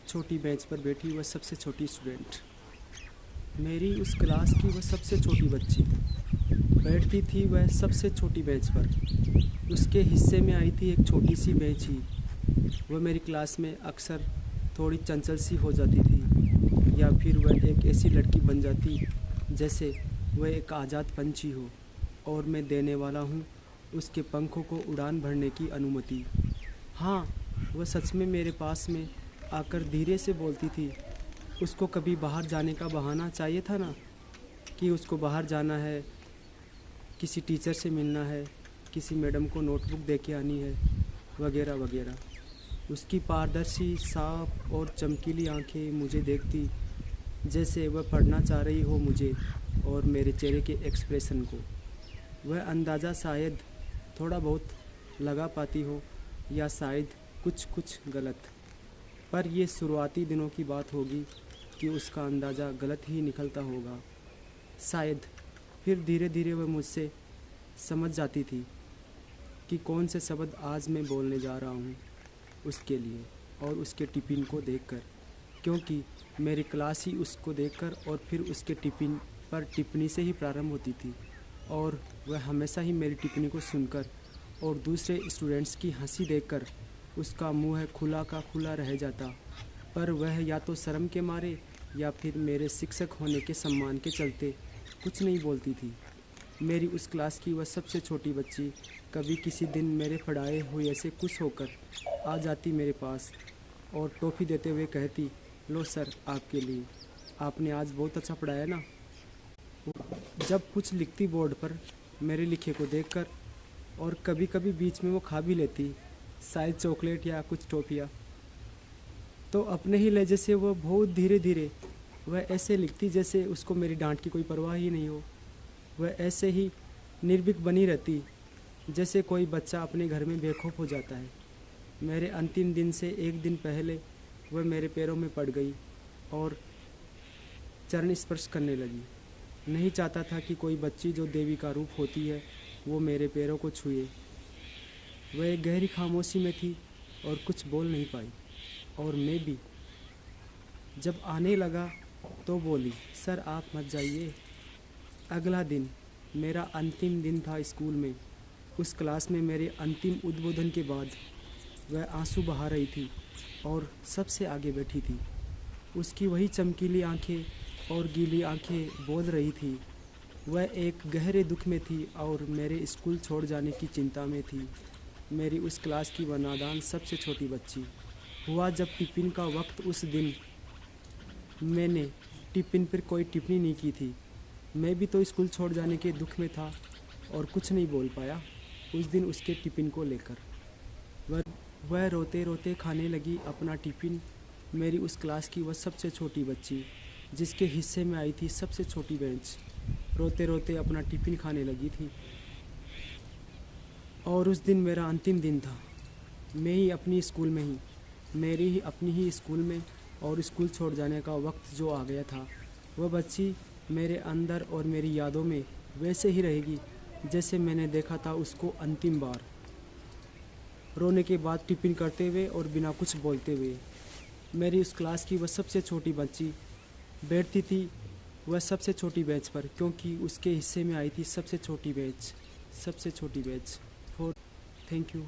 छोटी बेंच पर बैठी वह सबसे छोटी स्टूडेंट, मेरी उस क्लास की वह सबसे छोटी बच्ची बैठती थी वह सबसे छोटी बेंच पर। उसके हिस्से में आई थी एक छोटी सी बेंच ही। वह मेरी क्लास में अक्सर थोड़ी चंचल सी हो जाती थी, या फिर वह एक ऐसी लड़की बन जाती जैसे वह एक आज़ाद पंछी हो और मैं देने वाला हूँ उसके पंखों को उड़ान भरने की अनुमति। हाँ, वह सच में मेरे पास में आकर धीरे से बोलती थी। उसको कभी बाहर जाने का बहाना चाहिए था ना, कि उसको बाहर जाना है, किसी टीचर से मिलना है, किसी मैडम को नोटबुक दे के आनी है, वगैरह वगैरह। उसकी पारदर्शी, साफ और चमकीली आंखें मुझे देखती जैसे वह पढ़ना चाह रही हो मुझे और मेरे चेहरे के एक्सप्रेशन को। वह अंदाज़ा शायद थोड़ा बहुत लगा पाती हो, या शायद कुछ गलत, पर ये शुरुआती दिनों की बात होगी कि उसका अंदाज़ा गलत ही निकलता होगा शायद। फिर धीरे धीरे वह मुझसे समझ जाती थी कि कौन से शब्द आज मैं बोलने जा रहा हूँ उसके लिए और उसके टिफ़िन को देखकर, क्योंकि मेरी क्लास ही उसको देखकर और फिर उसके टिफ़िन पर टिप्पणी से ही प्रारंभ होती थी। और वह हमेशा ही मेरी टिप्पणी को सुनकर और दूसरे स्टूडेंट्स की हंसी देखकर उसका मुंह खुला का खुला रह जाता, पर वह या तो शर्म के मारे या फिर मेरे शिक्षक होने के सम्मान के चलते कुछ नहीं बोलती थी। मेरी उस क्लास की वह सबसे छोटी बच्ची कभी किसी दिन मेरे पढ़ाए हुए से खुश होकर आ जाती मेरे पास और टॉफ़ी देते हुए कहती, लो सर, आपके लिए, आपने आज बहुत अच्छा पढ़ाया ना। जब कुछ लिखती बोर्ड पर मेरे लिखे को देखकर, और कभी कभी बीच में वो खा भी लेती, शायद चॉकलेट या कुछ टॉफ़ियाँ, तो अपने ही लहजे से वो बहुत धीरे धीरे वह ऐसे लिखती जैसे उसको मेरी डांट की कोई परवाह ही नहीं हो। वह ऐसे ही निर्भीक बनी रहती जैसे कोई बच्चा अपने घर में बेखौफ हो जाता है। मेरे अंतिम दिन से एक दिन पहले वह मेरे पैरों में पड़ गई और चरण स्पर्श करने लगी। नहीं चाहता था कि कोई बच्ची जो देवी का रूप होती है वो मेरे पैरों को छुए। वह एक गहरी खामोशी में थी और कुछ बोल नहीं पाई, और मैं भी। जब आने लगा तो बोली, सर आप मत जाइए। अगला दिन मेरा अंतिम दिन था स्कूल में। उस क्लास में मेरे अंतिम उद्बोधन के बाद वह आंसू बहा रही थी और सबसे आगे बैठी थी। उसकी वही चमकीली आंखें और गीली आंखें बोल रही थी। वह एक गहरे दुख में थी और मेरे स्कूल छोड़ जाने की चिंता में थी। मेरी उस क्लास की वह नादान सबसे छोटी बच्ची। हुआ जब टिफ़िन का वक्त, उस दिन मैंने टिफ़िन पर कोई टिप्पणी नहीं की थी। मैं भी तो स्कूल छोड़ जाने के दुख में था और कुछ नहीं बोल पाया उस दिन उसके टिफ़िन को लेकर। वह रोते रोते खाने लगी अपना टिफ़िन। मेरी उस क्लास की वह सबसे छोटी बच्ची, जिसके हिस्से में आई थी सबसे छोटी बेंच, रोते रोते अपना टिफ़िन खाने लगी थी। और उस दिन मेरा अंतिम दिन था। मैं ही अपनी स्कूल में ही, मेरी ही अपनी ही स्कूल में, और स्कूल छोड़ जाने का वक्त जो आ गया था, वह बच्ची मेरे अंदर और मेरी यादों में वैसे ही रहेगी जैसे मैंने देखा था उसको अंतिम बार, रोने के बाद टिफ़िन करते हुए और बिना कुछ बोलते हुए। मेरी उस क्लास की वह सबसे छोटी बच्ची बैठती थी वह सबसे छोटी बेंच पर, क्योंकि उसके हिस्से में आई थी सबसे छोटी बेंच, सबसे छोटी बेंच। Thank you.